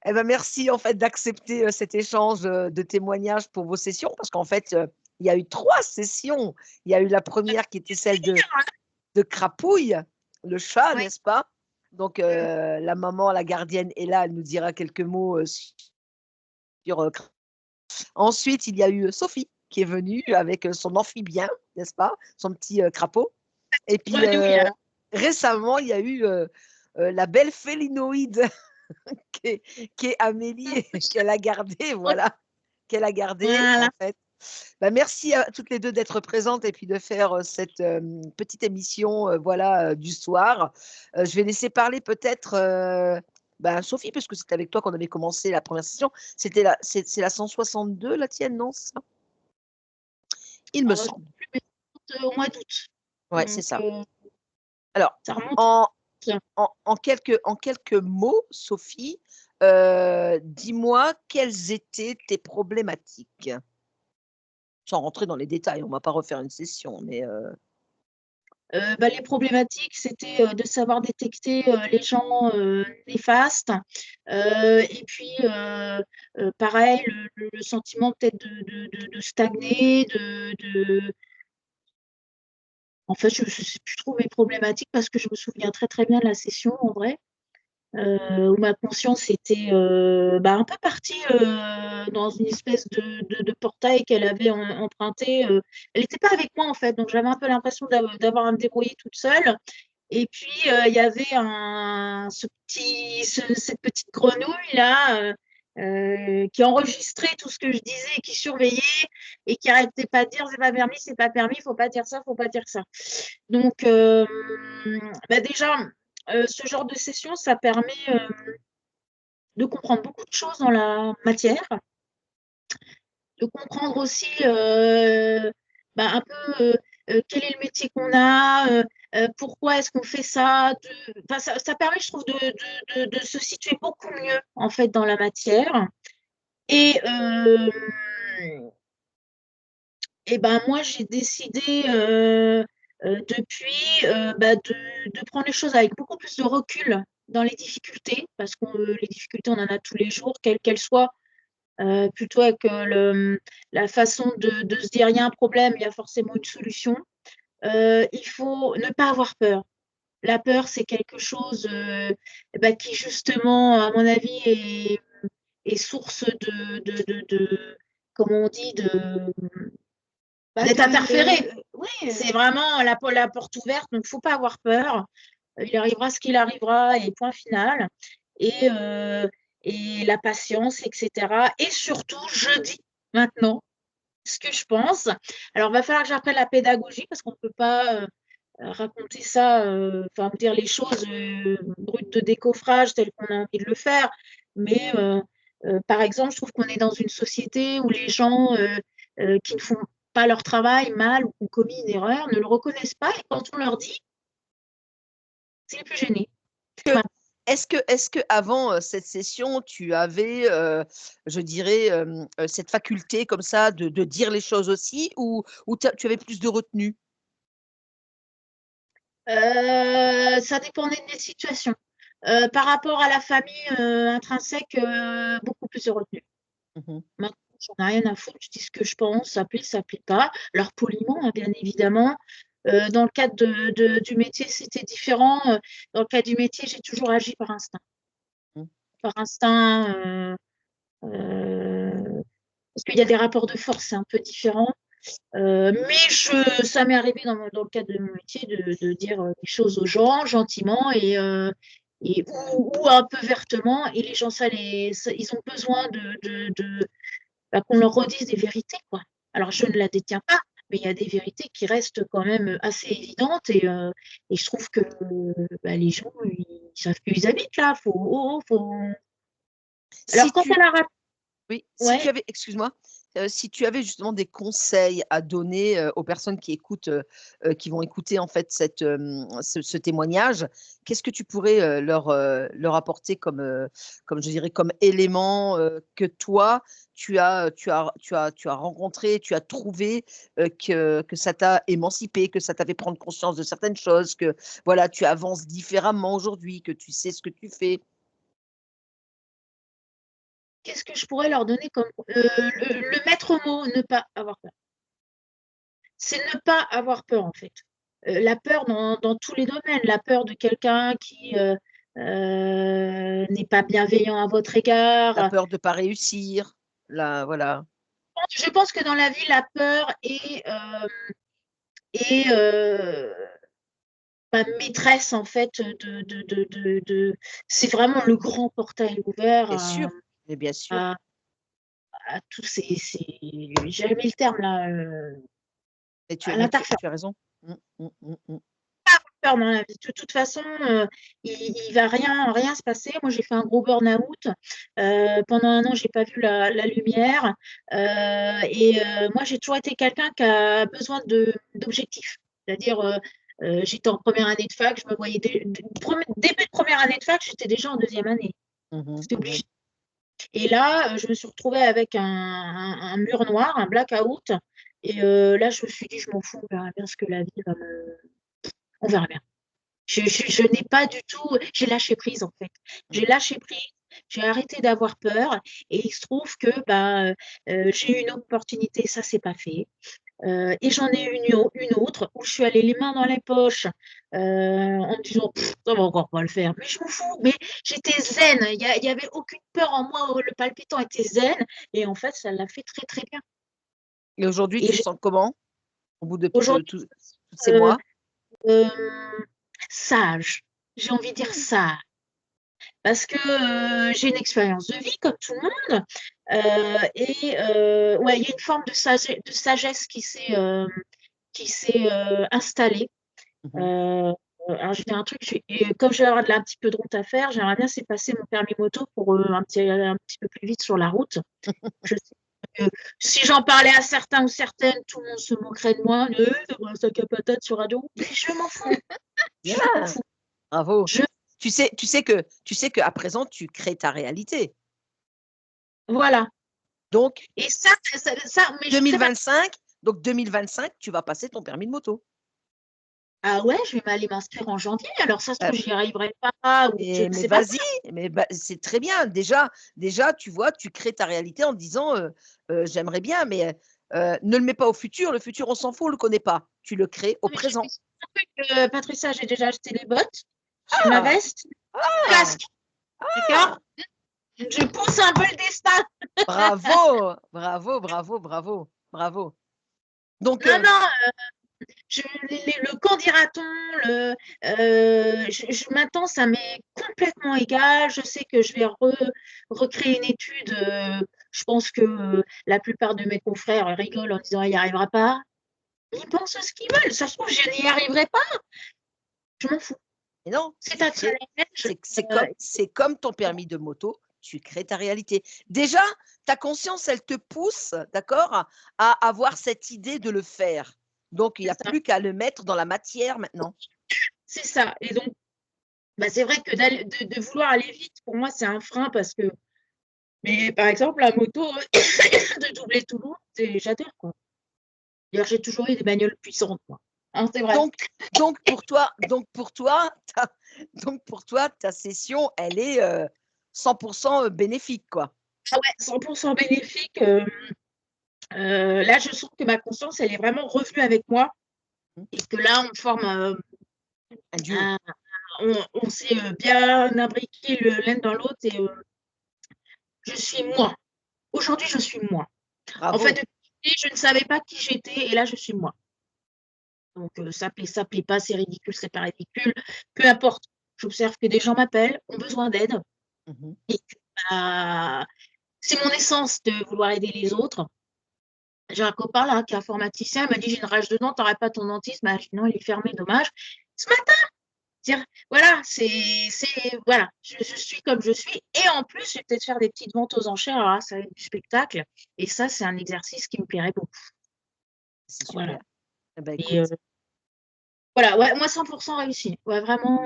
Eh ben, merci en fait d'accepter, cet échange, de témoignages pour vos sessions parce qu'en fait, il y a eu 3 sessions. Il y a eu la première qui était celle de Crapouille, le chat, Oui. n'est-ce pas? Donc Mmh. la maman, la gardienne est là, elle nous dira quelques mots, sur, ensuite il y a eu, Sophie qui est venue avec, son amphibien, n'est-ce pas? Son petit, crapaud et puis, Grenouille, hein. récemment il y a eu, la belle félinoïde qui est qui est Amélie et qu'elle a gardée, voilà, qu'elle a gardée en Voilà. fait. Bah, merci à toutes les 2 d'être présentes et puis de faire, cette, petite émission, voilà, du soir. Je vais laisser parler peut-être, bah, Sophie, puisque c'était avec toi qu'on avait commencé la première session. C'était la c'est la 162 la tienne, non, c'est ça? Il me Je sais semble. plus, mais c'était au mois d'août. Ouais, c'est Donc ça. Alors, ça remonte en bien. en quelques mots, Sophie, dis-moi quelles étaient tes problématiques? Sans rentrer dans les détails, on va pas refaire une session, mais Bah, les problématiques, c'était, de savoir détecter, les gens, néfastes, et puis, pareil, le sentiment peut-être de stagner, en fait, je sais plus trop mes problématiques parce que je me souviens très, très bien de la session en vrai. Où ma conscience était, bah, un peu partie, dans une espèce de portail qu'elle avait emprunté, elle était pas avec moi en fait, donc j'avais un peu l'impression d'avoir à me débrouiller toute seule et puis, il y avait cette petite grenouille là, qui enregistrait tout ce que je disais et qui surveillait et qui arrêtait pas de dire: «C'est pas permis, c'est pas permis, faut pas dire ça, faut pas dire ça». Donc bah, déjà, ce genre de session, ça permet, de comprendre beaucoup de choses dans la matière, de comprendre aussi, bah, un peu, quel est le métier qu'on a, pourquoi est-ce qu'on fait ça, enfin ça permet je trouve de se situer beaucoup mieux en fait dans la matière et ben, moi j'ai décidé, depuis, bah, de prendre les choses avec beaucoup plus de recul dans les difficultés parce que, les difficultés on en a tous les jours quelles qu'elles soient. Plutôt avec, la façon de se dire: «Il y a un problème, il y a forcément une solution». Il faut ne pas avoir peur. La peur, c'est quelque chose, bah, qui justement, à mon avis, est source de comment on dit? bah, D'être interféré. oui, C'est vraiment la porte ouverte, donc faut pas avoir peur. Il arrivera ce qu'il arrivera et point final et la patience et cetera et surtout je dis maintenant ce que je pense. Alors va falloir que j'apprenne la pédagogie parce qu'on ne peut pas, raconter ça, enfin dire les choses, brutes de décoffrage telles qu'on a envie de le faire. Mais par exemple, je trouve qu'on est dans une société où les gens, qui ne font pas leur travail mal ou qui ont commis une erreur ne le reconnaissent pas et quand on leur dit, c'est les plus gênés. que Voilà. est-ce que avant cette session, tu avais, je dirais, cette faculté comme ça de dire les choses aussi ou tu avais plus de retenue? Ça dépendait des situations. Par rapport à la famille, intrinsèque, beaucoup plus de retenue. Mmh mh. Maintenant, j'en ai rien à foutre, je dis ce que je pense, ça plaît pas. Alors poliment, hein, bien évidemment. Dans le cadre du métier, c'était différent. Dans le cadre du métier, j'ai toujours agi par instinct. Mmh. Par instinct, heu, parce qu'il y a des rapports de force, c'est un peu différent. Mais ça m'est arrivé dans le cadre de mon métier de dire, les choses aux gens gentiment ou un peu vertement et les gens ils ont besoin bah, qu'on leur redise des vérités, quoi. Alors je ne la détiens pas, mais il y a des vérités qui restent quand même, assez évidentes et je trouve que, bah, les gens, ils savent plus où ils habitent là. Faut Si alors quand tu elle a rap Oui, si tu ouais? avais excuse-moi, si tu avais justement des conseils à donner, aux personnes qui écoutent, qui vont écouter en fait ce témoignage, qu'est-ce que tu pourrais, leur apporter comme je dirais comme élément, que toi tu as rencontré, tu as trouvé, que ça t'a émancipé, que ça t'a fait prendre conscience de certaines choses, que voilà, tu avances différemment aujourd'hui, que tu sais ce que tu fais? qu'est-ce que je pourrais leur donner comme le maître mot, ne pas avoir peur. C'est ne pas avoir peur, en fait. La peur dans tous les domaines, la peur de quelqu'un qui n'est pas bienveillant à votre La égard. peur de pas réussir, voilà. Je pense que dans la vie, la peur est ma maîtresse, en fait, c'est vraiment le grand portail ouvert Bien sûr, mais bien sûr. à à tous j'ai mis le terme là, Et à mais l'interférence. tu as raison. Mmh. Peur dans la vie. De toute façon, il va rien se passer. Moi, j'ai fait un gros burn-out. Pendant 1 an, j'ai pas vu la lumière. Moi, j'ai toujours été quelqu'un qui a besoin d'objectifs. C'est-à-dire, j'étais en première année de fac, je me voyais début de première année de fac, j'étais déjà en deuxième année. C'était obligé. Et là, je me suis retrouvée avec un mur noir, un blackout. Là, je me suis dit: «Je m'en fous, on verra bien ce que la vie va me on verra bien». Je n'ai pas du tout j'ai lâché prise, en fait. J'ai lâché prise, j'ai arrêté d'avoir peur et il se trouve que, j'ai eu une opportunité, ça s'est pas fait, et j'en ai eu une autre où je suis allée les mains dans les poches, en me disant: «Ça va encore pas le faire», mais je m'en fous, mais j'étais zen, il y avait aucune peur en moi, le palpitant était zen et en fait, ça l'a fait très, très bien Et aujourd'hui, et tu te j'ai sens comment? Au bout de aujourd'hui, tous ces heu, mois? hem, sage, j'ai envie de dire sage. Parce que, j'ai une expérience de vie comme tout le monde, ouais, il y a une forme de sagesse qui s'est, installée. Mmh. Heu, alors j'ai un truc, comme je vais avoir un petit peu de route à faire, j'aimerais bien c'est passer mon permis moto pour, un petit peu plus vite sur la route. Je sais que si j'en parlais à certains ou certaines, tout le monde se moquerait de moi: tu as un sac à patates sur radio», mais je m'en fous, je m'en Bien, fous. bravo. Je Tu sais qu'à présent, tu crées ta réalité. Voilà Donc et ça mais je sais pas. 2025 donc 2025, tu vas passer ton permis de moto. Ah ouais, je vais aller m'inscrire en janvier, alors ça se trouve Heu j'y arriverai pas ou je ne mais sais pas vas-y, faire. mais c'est très bien. Déjà, tu vois, tu crées ta réalité en disant, «J'aimerais bien», mais ne le mets pas au futur. Le futur, on s'en fout, on le connaît pas. Tu le crées au Non mais j'ai fait présent. un truc, Patricia, j'ai déjà acheté les bottes, j'ai ma Ah! veste, le Ah! casque, d'accord? Ah! Je pousse un peu le destin. Bravo! Bravo, bravo, bravo, bravo. Donc Non, non, je le quand dira-t-on, maintenant ça m'est complètement égal. Je sais que je vais recréer une étude, je pense que, la plupart de mes confrères rigolent en disant: «Elle y arrivera pas». Ils pensent ce qu'ils veulent, ça se trouve je n'y arriverai pas, je m'en fous. mais non, C'est tu un crées challenge, c'est comme ton permis de moto, tu crées ta réalité. Déjà, ta conscience, elle te pousse, d'accord, à avoir cette idée de le faire. Donc il y c'est a ça, plus qu'à le mettre dans la matière maintenant. c'est ça et donc c'est vrai que de vouloir aller vite, pour moi, c'est un frein parce que mais par exemple, la moto, de doubler Toulouse, j'adore, quoi. D'ailleurs, j'ai toujours eu des bagnoles puissantes, moi. Hein, c'est vrai. Donc ta ta session, elle est, 100 bénéfique, quoi. Ah ouais, 100 bénéfique, là, je sens que ma conscience, elle est vraiment revenue avec moi Mmh. et que là, on forme, Un duo. un on s'est, bien imbriqués l'un dans l'autre et je suis moi. Aujourd'hui, je suis moi. En fait, Bravo. depuis que je ne savais pas qui j'étais et là, je suis moi. Donc ça plaît pas, c'est ridicule, c'est pas ridicule, peu importe. J'observe que des gens m'appellent, ont besoin d'aide Mmh. et que, bah, c'est mon essence de vouloir aider les autres. J'ai un copain là qui est informaticien, il m'a dit: «J'ai une rage de dents, tu aurais pas ton dentiste?» Bah, je dis: «Non, il est fermé, dommage». Ce matin, dire voilà, voilà, je suis comme je suis et en plus, je vais peut-être faire des petites ventes aux enchères, alors là, ça va être du spectacle et ça, c'est un exercice qui me plairait beaucoup. C'est Voilà super. Eh ben, et écoute, voilà, ouais, moi 100 réussi. Ouais, vraiment,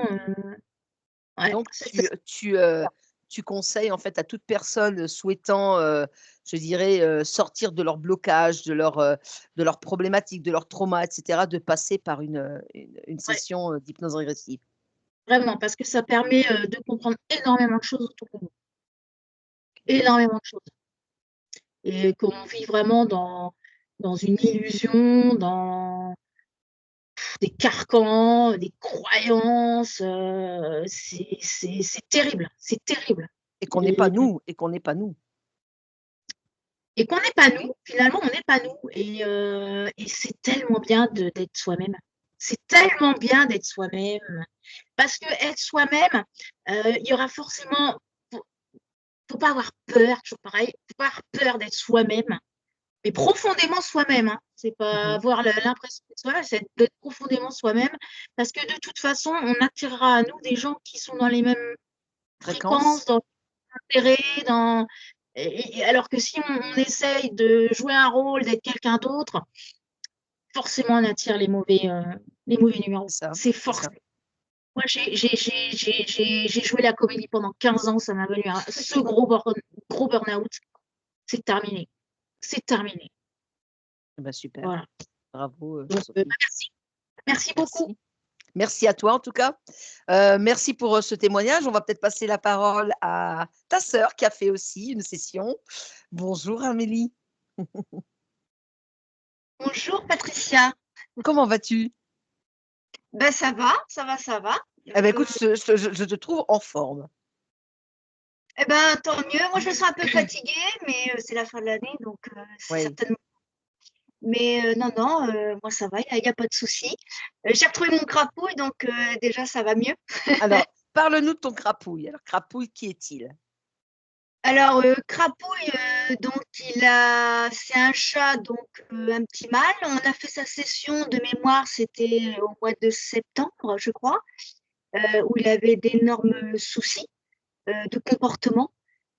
ouais, donc tu conseilles, en fait, à toute personne souhaitant, je dirais, sortir de leur blocage, de leurs problématiques, de leurs traumas et cetera, de passer par une ouais, session, d'hypnose régressive. vraiment, parce que ça permet, de comprendre énormément de choses autour de nous. énormément de choses. Et qu'on vit vraiment dans une illusion, dans des carcans, des croyances. C'est terrible, c'est terrible. Et qu'on n'est pas nous, et qu'on n'est pas nous. Et qu'on n'est pas nous, finalement, on n'est pas nous. Et c'est tellement bien d'être soi-même. C'est tellement bien d'être soi-même. Parce que être soi-même, il y aura forcément. Faut pas avoir peur, toujours pareil. Faut pas avoir peur d'être soi-même, mais profondément soi-même. Hein. C'est pas avoir l'impression d'être soi-même, c'est d'être profondément soi-même. Parce que de toute façon, on attirera à nous des gens qui sont dans les mêmes fréquences, dans les intérêts, alors que si on essaye de jouer un rôle, d'être quelqu'un d'autre, forcément on attire les mauvais numéros. C'est forcément. Moi, j'ai joué la comédie pendant 15 ans, ça m'a valu ce gros burn-out. C'est terminé. C'est terminé. Bah, super. Voilà. Bravo. Merci. Merci beaucoup. Merci à toi en tout cas. Merci pour ce témoignage. On va peut-être passer la parole à ta sœur qui a fait aussi une session. Bonjour Amélie. Bonjour Patricia. Comment vas-tu? Ben ça va, ça va, ça va. Eh ben, écoute, je te trouve en forme. Eh ben tant mieux. Moi je me sens un peu fatiguée, mais c'est la fin de l'année, donc c'est certainement. Mais non, moi ça va, il n'y a pas de souci. J'ai retrouvé mon crapouille, donc déjà ça va mieux. Alors, parle-nous de ton crapouille. Alors, crapouille, qui est-il? Alors, crapouille, donc c'est un chat, donc un petit mâle. On a fait sa session de mémoire, c'était au mois de septembre, je crois, où il avait d'énormes soucis de comportement,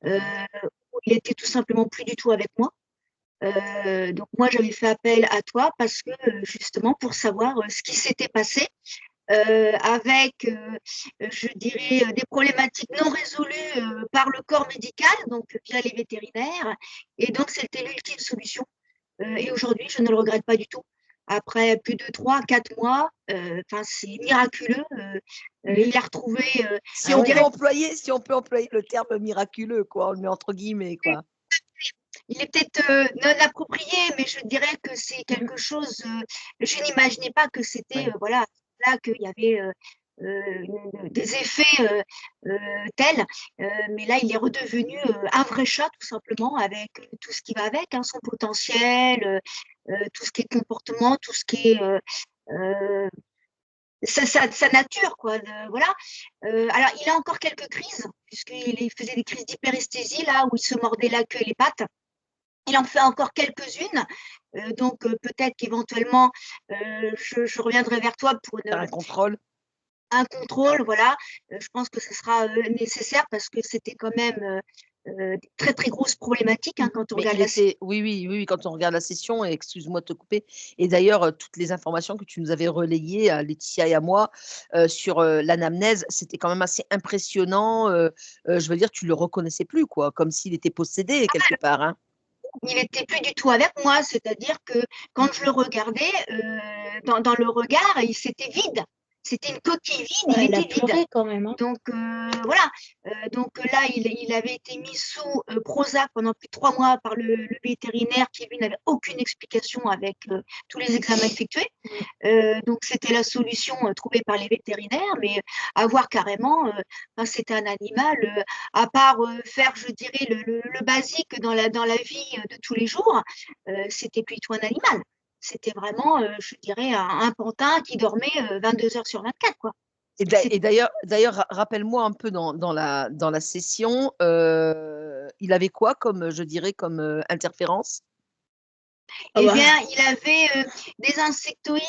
où il était tout simplement plus du tout avec moi. Donc moi, j'avais fait appel à toi parce que justement pour savoir ce qui s'était passé avec, je dirais, des problématiques non résolues par le corps médical, donc via les vétérinaires. Et donc, c'était l'ultime solution. Et aujourd'hui, je ne le regrette pas du tout. Après plus de 3-4 mois, c'est miraculeux. Il a retrouvé. Si on peut employer le terme miraculeux, quoi, on le met entre guillemets, quoi. Il est peut-être non approprié, mais je dirais que c'est quelque chose. Je n'imaginais pas que c'était voilà là qu'il y avait des effets tels, mais là il est redevenu un vrai chat tout simplement avec tout ce qui va avec, hein, son potentiel, tout ce qui est comportement, tout ce qui est sa nature, quoi. Voilà. Alors, il a encore quelques crises, puisqu'il faisait des crises d'hyperesthésie, là, où il se mordait la queue et les pattes. Il en fait encore quelques-unes, donc peut-être qu'éventuellement, je reviendrai vers toi pour un contrôle. Un contrôle, voilà. Je pense que ce sera nécessaire parce que c'était quand même des très très grosses problématiques hein, quand on regarde la session. Oui, quand on regarde la session, et excuse-moi de te couper, et d'ailleurs, toutes les informations que tu nous avais relayées à Laetitia et à moi sur l'anamnèse, c'était quand même assez impressionnant. Je veux dire, tu le reconnaissait plus, quoi, comme s'il était possédé quelque part. Hein. Il n'était plus du tout avec moi, c'est-à-dire que quand je le regardais, dans le regard, c'était vide. C'était une coquille vide, il était vide. Quand même, hein. Donc voilà. Donc là, il avait été mis sous Prozac pendant plus de 3 mois par le vétérinaire qui, lui, n'avait aucune explication avec tous les examens effectués. Donc c'était la solution trouvée par les vétérinaires, mais à voir carrément, c'était un animal, à part faire, je dirais, le basique dans la vie de tous les jours, c'était plutôt un animal. C'était vraiment, je dirais, un pantin qui dormait 22 heures sur 24, quoi. Et d'ailleurs, rappelle-moi un peu dans la session, il avait quoi comme, je dirais, comme interférence? Eh bien, il avait des insectoïdes,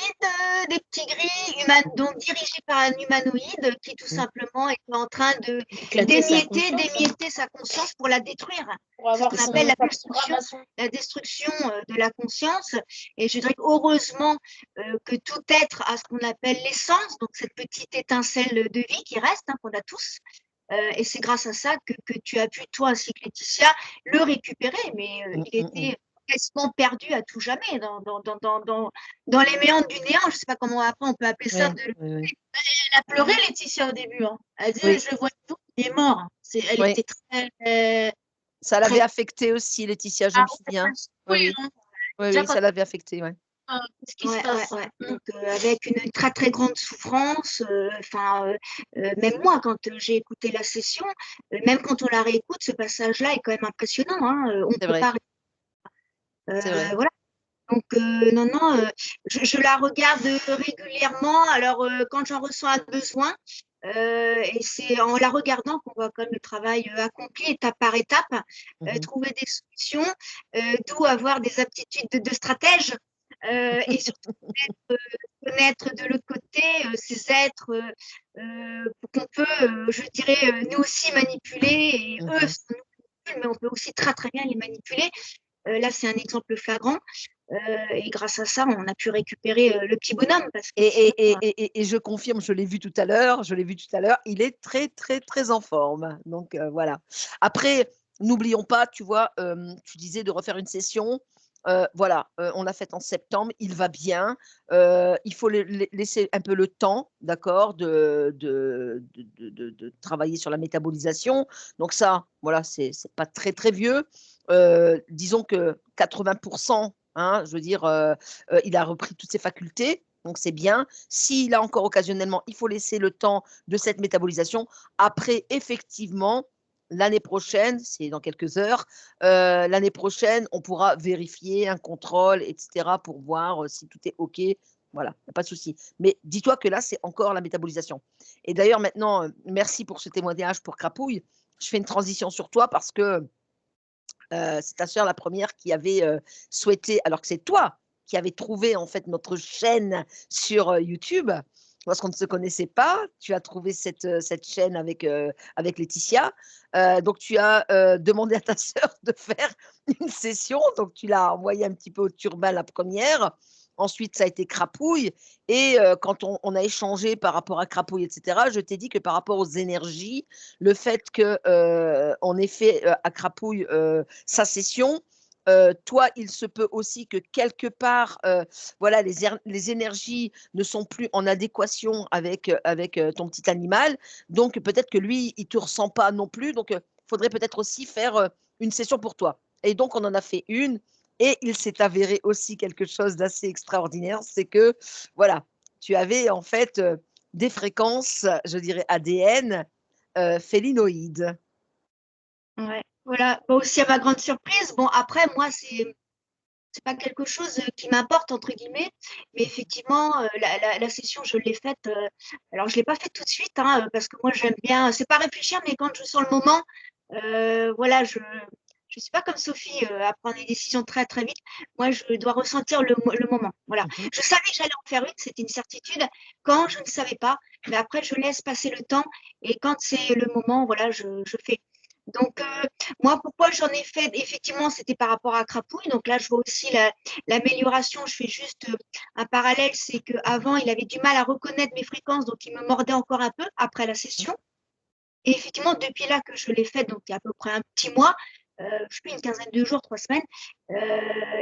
des petits gris, donc dirigés par un humanoïde qui tout simplement était en train de d'émietter sa conscience pour la détruire. Pour avoir ce qu'on appelle la destruction de la conscience. Et je dirais heureusement que tout être a ce qu'on appelle l'essence, donc cette petite étincelle de vie qui reste, hein, qu'on a tous. Et c'est grâce à ça que tu as pu, toi ainsi que Laetitia, le récupérer. Mais il était quasiment perdu à tout jamais dans les méandres du néant. Je ne sais pas comment après on peut appeler ça. Oui. Elle a pleuré, Laetitia, au début. Hein. Elle dit je vois tout, il est mort. Elle était très. Ça très. l'avait affecté aussi, Laetitia, je Ah me ouais, souviens. Oui, oui, oui, hein. oui, Déjà oui, quand ça l'avait affecté, ouais. qu'est-ce qui se passe? Donc, avec une très très grande souffrance, même moi, quand j'ai écouté la session, même quand on la réécoute, ce passage-là est quand même impressionnant, hein, on C'est peut vrai, pas. c'est vrai. Voilà. Donc, non, non, je la regarde régulièrement. Alors, quand j'en ressens un besoin, et c'est en la regardant qu'on voit quand même le travail accompli étape par étape, Mhm. trouver des solutions, d'où avoir des aptitudes de stratège, et surtout connaître de l'autre côté ces êtres qu'on peut, je dirais, nous aussi manipuler, et eux Mhm. sont nous manipulent, mais on peut aussi très très bien les manipuler. Là, c'est un exemple flagrant. Et grâce à ça, on a pu récupérer le petit bonhomme parce que Et, sinon, et je confirme, je l'ai vu tout à l'heure, il est très, très, très en forme. Donc voilà. Après, n'oublions pas, tu vois, tu disais de refaire une session. Voilà, on l'a faite en septembre, il va bien. Il faut laisser un peu le temps, d'accord, de travailler sur la métabolisation. Donc ça, voilà, c'est pas très, très vieux. Disons que 80%, hein, je veux dire, il a repris toutes ses facultés, donc c'est bien. S'il a encore occasionnellement, il faut laisser le temps de cette métabolisation. Après, effectivement, l'année prochaine, c'est dans quelques heures, l'année prochaine, on pourra vérifier un contrôle, et cetera, pour voir si tout est OK. Voilà, il y a pas de souci. Mais dis-toi que là, c'est encore la métabolisation. Et d'ailleurs, maintenant, merci pour ce témoignage pour Crapouille. Je fais une transition sur toi parce que c'est ta sœur la première qui avait souhaité, alors que c'est toi qui avais trouvé en fait notre chaîne sur YouTube, parce qu'on ne se connaissait pas. Tu as trouvé cette chaîne avec Laetitia. Donc tu as demandé à ta sœur de faire une session. Donc tu l'as envoyé un petit peu au turbin la première. Ensuite, ça a été Crapouille. Et quand on a échangé par rapport à Crapouille, etc., je t'ai dit que par rapport aux énergies, le fait que on ait fait à Crapouille sa session, toi, il se peut aussi que quelque part, voilà, les énergies ne sont plus en adéquation avec ton petit animal. Donc, peut-être que lui, il ne te ressent pas non plus. Donc, il faudrait peut-être aussi faire une session pour toi. Et donc, on en a fait une. Et il s'est avéré aussi quelque chose d'assez extraordinaire. C'est que, voilà, tu avais en fait des fréquences, je dirais ADN, félinoïdes. ouais, voilà. Bon, aussi à ma grande surprise, bon, après, moi, c'est pas quelque chose qui m'importe, entre guillemets, mais effectivement, la session, je l'ai faite. Alors, je l'ai pas faite tout de suite, hein, parce que moi, j'aime bien, c'est pas réfléchir, mais quand je sens le moment, voilà, je suis pas comme Sophie à prendre des décisions très très vite. Moi, je dois ressentir le moment. Voilà. Mmh. Je savais que j'allais en faire une, c'était une certitude. Quand je ne savais pas, mais après, je laisse passer le temps, et quand c'est le moment, voilà, je fais. Donc, moi, pourquoi j'en ai fait, effectivement, c'était par rapport à Crapouille. Donc là, je vois aussi l'amélioration. Je fais juste un parallèle, c'est qu'avant, il avait du mal à reconnaître mes fréquences, donc il me mordait encore un peu après la session. Et effectivement, depuis là que je l'ai fait, donc il y a à peu près un petit mois, je ne sais plus, une quinzaine de jours, 3 semaines,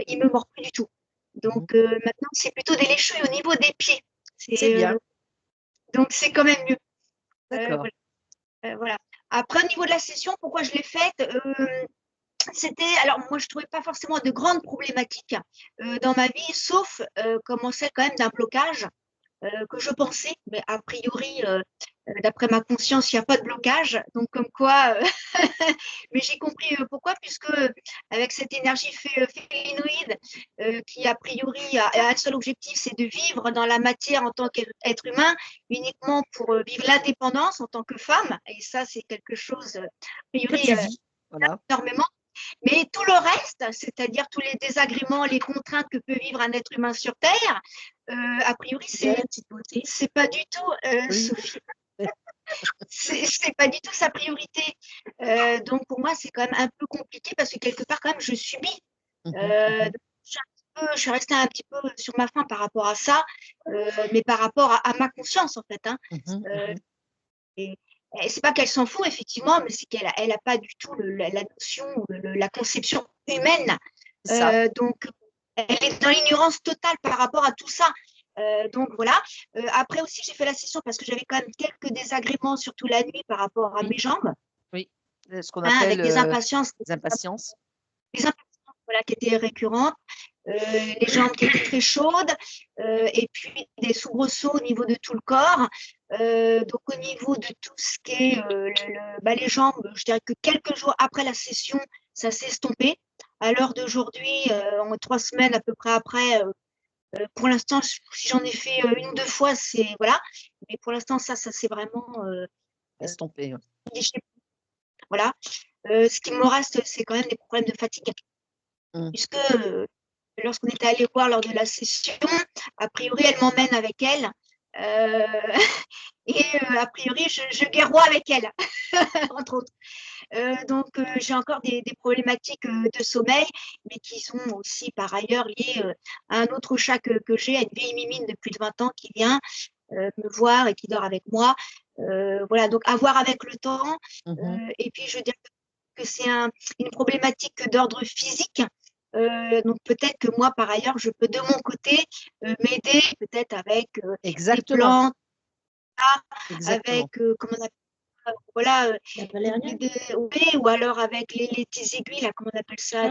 il ne me mord plus du tout. Mmh. Donc maintenant, c'est plutôt des léchouilles au niveau des pieds. C'est bien, Donc c'est quand même mieux. d'accord. Voilà. Voilà. Après, au niveau de la session, pourquoi je l'ai faite, c'était, alors moi, je ne trouvais pas forcément de grandes problématiques dans ma vie, sauf commencer quand même d'un blocage que je pensais, mais a priori, d'après ma conscience, il n'y a pas de blocage. Donc, comme quoi, mais j'ai compris pourquoi, puisque avec cette énergie félinoïde, qui a priori a un seul objectif, c'est de vivre dans la matière en tant qu'être humain, uniquement pour vivre l'indépendance en tant que femme. Et ça, c'est quelque chose, a Que priori, tu vis, voilà. énormément. Mais tout le reste, c'est-à-dire tous les désagréments, les contraintes que peut vivre un être humain sur Terre, a priori, c'est pas du tout, Oui. Sophie, c'est pas du tout sa priorité. Donc pour moi, c'est quand même un peu compliqué parce que quelque part, quand même, je subis. Mmh. Donc, Mmh. je suis restée un petit peu sur ma faim par rapport à ça, mais par rapport à ma conscience, en fait, hein. Mmh. Euh, Mmh. et c'est pas qu'elle s'en fout, effectivement, mais c'est qu'elle a pas du tout la notion, la conception humaine. C'est ça. Donc, elle est dans l'ignorance totale par rapport à tout ça. Donc voilà. Après aussi, j'ai fait la session parce que j'avais quand même quelques désagréments, surtout la nuit, par rapport à Oui, mes jambes. oui. ce qu'on hein, appelle avec les impatiences. les impatiences. Les impatiences, voilà, qui étaient récurrentes, les jambes qui étaient très chaudes, et puis des soubresauts au niveau de tout le corps. Donc au niveau de tout ce qui est les jambes, je dirais que quelques jours après la session, ça s'est estompé. À l'heure d'aujourd'hui, en 3 semaines à peu près après, pour l'instant, si j'en ai fait 1 ou 2 fois, c'est voilà. Mais pour l'instant, ça c'est vraiment Estompé. voilà. Ce qui me reste, c'est quand même des problèmes de fatigue. Puisque lorsqu'on était allé voir lors de la session, a priori, elle m'emmène avec elle. Et a priori, je guerroie avec elle, entre autres. Donc, j'ai encore des problématiques de sommeil, mais qui sont aussi par ailleurs liées à un autre chat que j'ai, à une vieille mimine de plus de 20 ans qui vient me voir et qui dort avec moi. Voilà, donc à voir avec le temps. Et puis, je dirais que c'est une problématique d'ordre physique. Donc peut-être que moi, par ailleurs, je peux de mon côté m'aider peut-être avec des Exactement. plantes, Exactement. avec comment on appelle, voilà, La valériane. oui, ou alors avec les petits aiguilles, là, comment on appelle ça,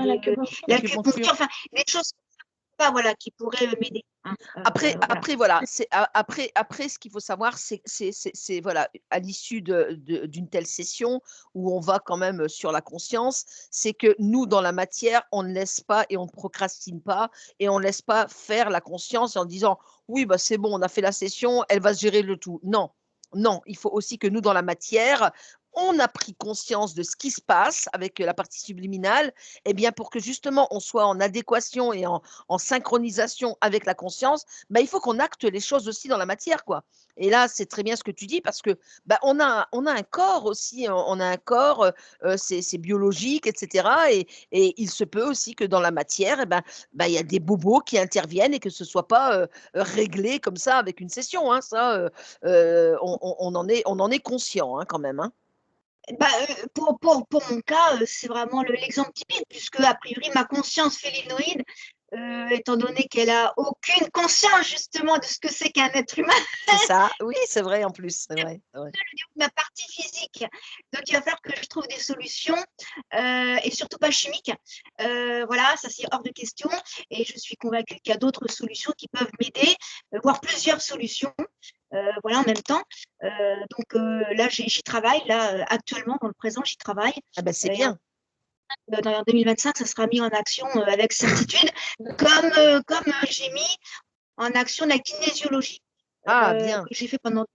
L'acupuncture. enfin des choses comme ça, voilà, qui pourraient m'aider. Hein. Après, Voilà. voilà, après, ce qu'il faut savoir, c'est voilà, à l'issue d'une telle session où on va quand même sur la conscience, c'est que nous, dans la matière, on ne laisse pas et on ne procrastine pas et on ne laisse pas faire la conscience en disant oui, bah c'est bon, on a fait la session, elle va se gérer le tout. Non, non, il faut aussi que nous, dans la matière, on a pris conscience de ce qui se passe avec la partie subliminale, et bien pour que justement on soit en adéquation et en synchronisation avec la conscience, bah, il faut qu'on acte les choses aussi dans la matière, quoi. Et là, c'est très bien ce que tu dis parce que, bah, on a un corps aussi, on a un corps, c'est biologique et cetera et il se peut aussi que dans la matière et il y a des bobos qui interviennent et que ce soit pas, réglé comme ça avec une session, hein. Ça, on en est conscient, hein, quand même, hein. Bah, pour mon cas, c'est vraiment l'exemple typique, puisque a priori, ma conscience félinoïde, étant donné qu'elle a aucune conscience justement de ce que c'est qu'un être humain, C'est ça, oui, c'est vrai en plus, c'est vrai, c'est vrai. ma partie physique. Donc, il va falloir que je trouve des solutions et surtout pas chimiques. Voilà, ça c'est hors de question. Et je suis convaincue qu'il y a d'autres solutions qui peuvent m'aider, voire plusieurs solutions. Voilà, en même temps. Donc là, j'y travaille. Là, actuellement, dans le présent, j'y travaille. Ah bah, c'est Et bien. dans 2025, ça sera mis en action avec certitude, comme j'ai mis en action la kinésiologie Ah que bien. j'ai fait pendant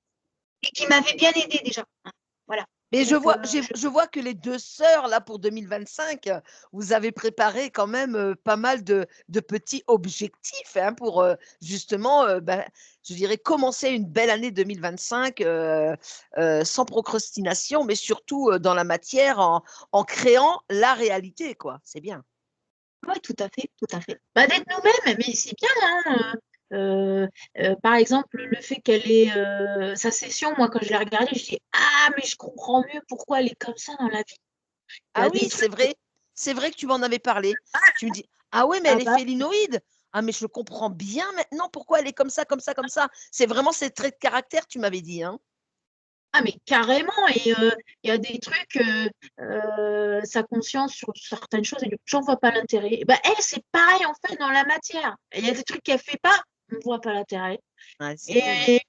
et qui m'avait bien aidé déjà. Hein. Voilà. Mais Donc, je vois que les 2 sœurs là pour 2025, vous avez préparé quand même, pas mal de petits objectifs, hein, pour, justement, je dirais commencer une belle année 2025, sans procrastination, mais surtout, dans la matière en créant la réalité quoi. C'est bien. ouais, tout à fait, tout à fait. Bah, d'être nous-mêmes, mais c'est bien, hein. Par exemple, le fait qu'elle ait sa session, moi, quand je l'ai regardée, je dis ah, mais je comprends mieux pourquoi elle est comme ça dans la vie. Il y Ah a oui, des trucs. c'est vrai que tu m'en avais parlé. Tu me dis: «Ah ouais, mais Ah elle est bah, félinoïde? Ah mais je comprends bien maintenant pourquoi elle est comme ça, comme ça, comme ça». C'est vraiment ses traits de caractère, tu m'avais dit, hein? ah, mais carrément, et il y a des trucs, sa conscience sur certaines choses, j'en vois pas l'intérêt. Et bah, elle, c'est pareil en fait dans la matière. Il y a des trucs qu'elle fait pas, on ne voit pas l'intérêt. Ouais, c'est cool.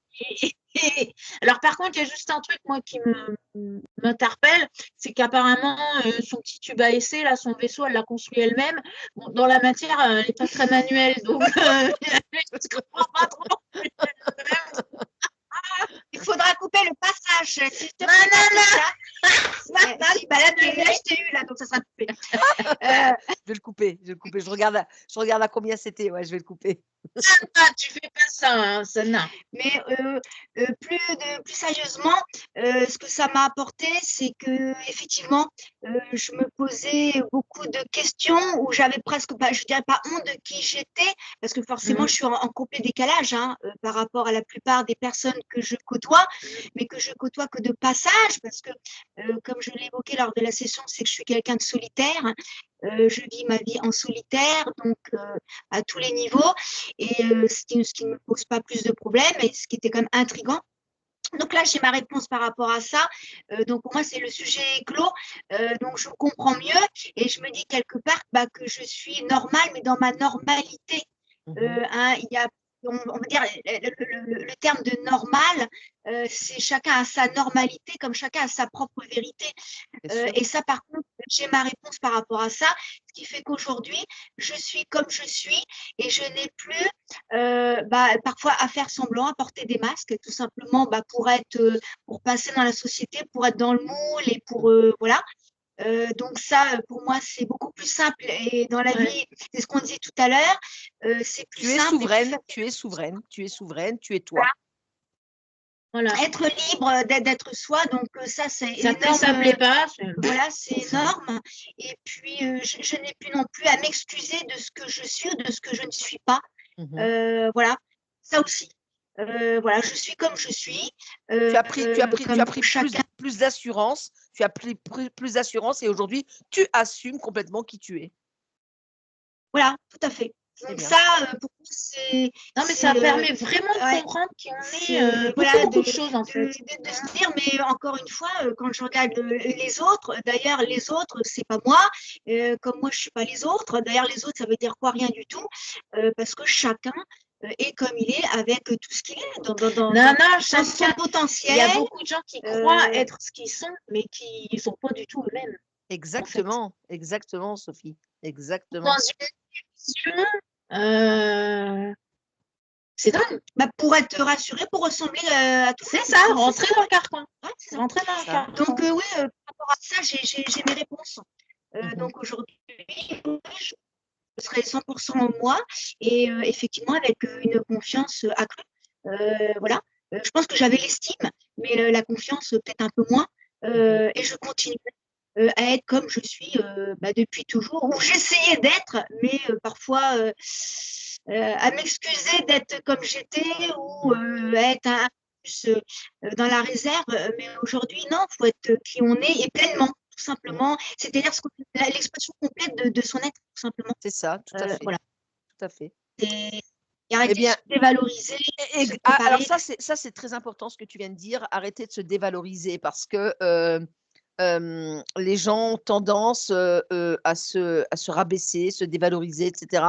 Et, alors par contre, il y a juste un truc moi qui m'interpelle, c'est qu'apparemment son petit tube à essai, là, son vaisseau, elle l'a construit elle-même. Bon, dans la matière, elle n'est pas très manuelle, donc je comprends pas trop. Il faudra couper le passage. Si je te Non, non, non. Si, bah là, je t'ai eu, là, donc ça sera coupé. Je vais le couper, je vais le couper. Je regarde à combien c'était, ouais, je vais le couper. tu fais pas ça, hein, ça, non. Mais plus sérieusement, ce que ça m'a apporté, c'est que effectivement, je me posais beaucoup de questions où j'avais presque, je dirais pas honte de qui j'étais, parce que forcément, je suis en complet décalage hein, par rapport à la plupart des personnes que je côtoie, mais que je côtoie que de passage, parce que comme je l'ai évoqué lors de la session, c'est que je suis quelqu'un de solitaire. Hein. Je vis ma vie en solitaire, donc à tous les niveaux, et ce qui ne me pose pas plus de problèmes, et ce qui était quand même intriguant, Donc là, j'ai ma réponse par rapport à ça. Donc pour moi, c'est le sujet clos. Donc je comprends mieux et je me dis quelque part que je suis normale, mais dans ma normalité. Il y a, on va dire, le terme de normal, c'est chacun a sa normalité, comme chacun a sa propre vérité. Et ça, par contre, j'ai ma réponse par rapport à ça, ce qui fait qu'aujourd'hui, je suis comme je suis et je n'ai plus parfois à faire semblant, à porter des masques, tout simplement pour passer dans la société, pour être dans le moule et pour voilà. Donc ça, pour moi, c'est beaucoup plus simple. Et dans la vie, c'est ce qu'on disait tout à l'heure, c'est plus Tu es simple. souveraine, tu es souveraine, tu es souveraine, tu es toi. Voilà. Être libre d'être soi, donc ça, c'est Ça plaît, ça plaît pas. Voilà, c'est énorme. Et puis, je n'ai plus non plus à m'excuser de ce que je suis ou de ce que je ne suis pas. Voilà, ça aussi. Voilà, je suis comme je suis. Tu as pris plus d'assurance. Tu as pris plus d'assurance et aujourd'hui, tu assumes complètement qui tu es. Voilà, tout à fait. Donc ça, pour moi, c'est… Non, mais ça permet vraiment de comprendre qui on est, beaucoup de choses, en fait. De se dire, mais encore une fois, quand je regarde les autres, d'ailleurs, les autres, c'est pas moi, comme moi, je suis pas les autres. D'ailleurs, les autres, ça veut dire quoi? Rien du tout, parce que chacun est comme il est avec tout ce qu'il est dans son potentiel. Il y a beaucoup de gens qui croient être ce qu'ils sont, mais qui ne sont pas du tout eux-mêmes. Exactement, en fait. Exactement, Sophie. Exactement. Dans une vision, c'est dingue. Pour être rassurée, pour ressembler à tout. C'est ça, rentrer dans le carcan. Ouais, rentrer dans le carcan. Donc oui, par rapport à ça, j'ai mes réponses. Donc aujourd'hui, je serai 100% moi et effectivement avec une confiance accrue. Voilà. Je pense que j'avais l'estime, mais la confiance peut-être un peu moins. Et je continue à être comme je suis depuis toujours, où j'essayais d'être, mais parfois à m'excuser d'être comme j'étais ou être un plus dans la réserve. Mais aujourd'hui, non, il faut être qui on est et pleinement, tout simplement. C'est-à-dire l'expression complète de son être, tout simplement. C'est ça, tout à fait. Voilà. Tout à fait. Et arrêter de se dévaloriser. Alors ça, c'est très important ce que tu viens de dire, arrêter de se dévaloriser parce que les gens ont tendance à se rabaisser, se dévaloriser, etc.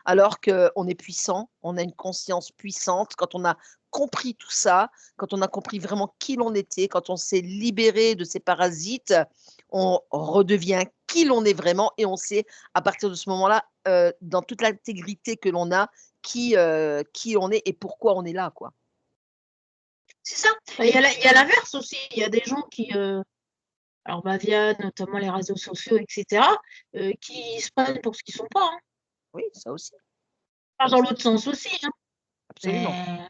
Alors qu'on est puissant, on a une conscience puissante. Quand on a compris tout ça, quand on a compris vraiment qui l'on était, quand on s'est libéré de ces parasites, on redevient qui l'on est vraiment et on sait à partir de ce moment-là, dans toute l'intégrité que l'on a, qui on est et pourquoi on est là, quoi. C'est ça. Il y a l'inverse aussi. Il y a des gens qui, alors via notamment les réseaux sociaux, etc., qui se prennent pour ce qu'ils ne sont pas. Hein. Oui, ça aussi. Dans l'autre sens aussi. Hein. Absolument.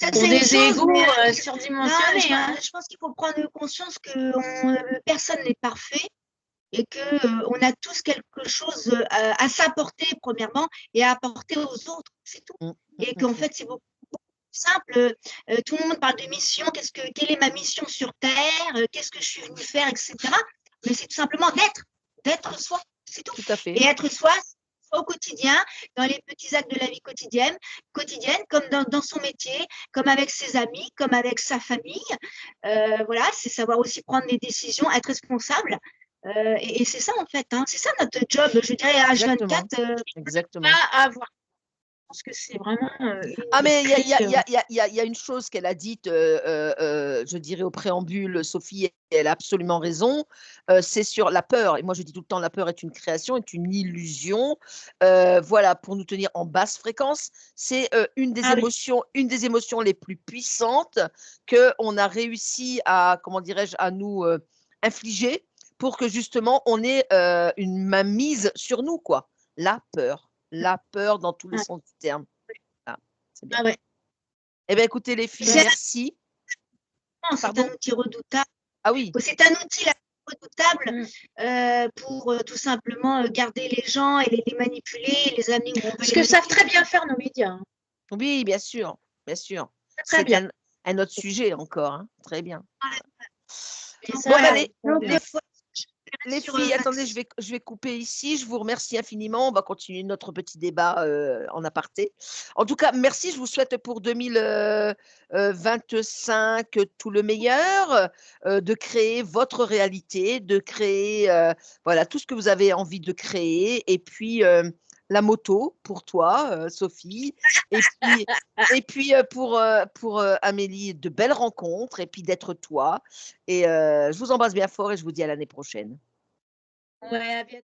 Pour des égos surdimensionnés. Je pense qu'il faut prendre conscience que personne n'est parfait et qu'on a tous quelque chose à s'apporter premièrement et à apporter aux autres, c'est tout. Et qu'en fait, c'est beaucoup plus simple. Tout le monde parle de mission, quelle est ma mission sur Terre, qu'est-ce que je suis venue faire, etc. Mais c'est tout simplement d'être soi, c'est tout. Tout à fait. Et être soi au quotidien, dans les petits actes de la vie quotidienne comme dans son métier, comme avec ses amis, comme avec sa famille. Voilà, c'est savoir aussi prendre des décisions, être responsable. Et c'est ça en fait, hein. C'est ça notre job, je dirais H24. Exactement. Pas avoir. Je pense que c'est vraiment. Mais il y a une chose qu'elle a dite, je dirais au préambule, Sophie, et elle a absolument raison. C'est sur la peur. Et moi, je dis tout le temps, la peur est une création, est une illusion. Voilà, pour nous tenir en basse fréquence, c'est une des émotions les plus puissantes que on a réussi à, comment dirais-je, à nous infliger pour que justement on ait une mainmise sur nous, quoi. La peur. La peur dans tous les sens du terme. Ah, c'est bien. Eh bien, écoutez, les filles, merci. C'est un outil redoutable. Ah oui. C'est un outil redoutable pour tout simplement garder les gens et les manipuler, les amener. Ce que savent très bien faire nos médias. Hein. Oui, bien sûr. Bien sûr. Très bien. Un autre sujet encore. Hein. Très bien. Bon, allez. Les sur filles, attendez, Max. je vais couper ici. Je vous remercie infiniment. On va continuer notre petit débat en aparté. En tout cas, merci. Je vous souhaite pour 2025 tout le meilleur, de créer votre réalité, de créer voilà, tout ce que vous avez envie de créer. Et puis, la moto pour toi, Sophie. Et puis pour Amélie, de belles rencontres et puis d'être toi. Et je vous embrasse bien fort et je vous dis à l'année prochaine. Ouais, à bientôt.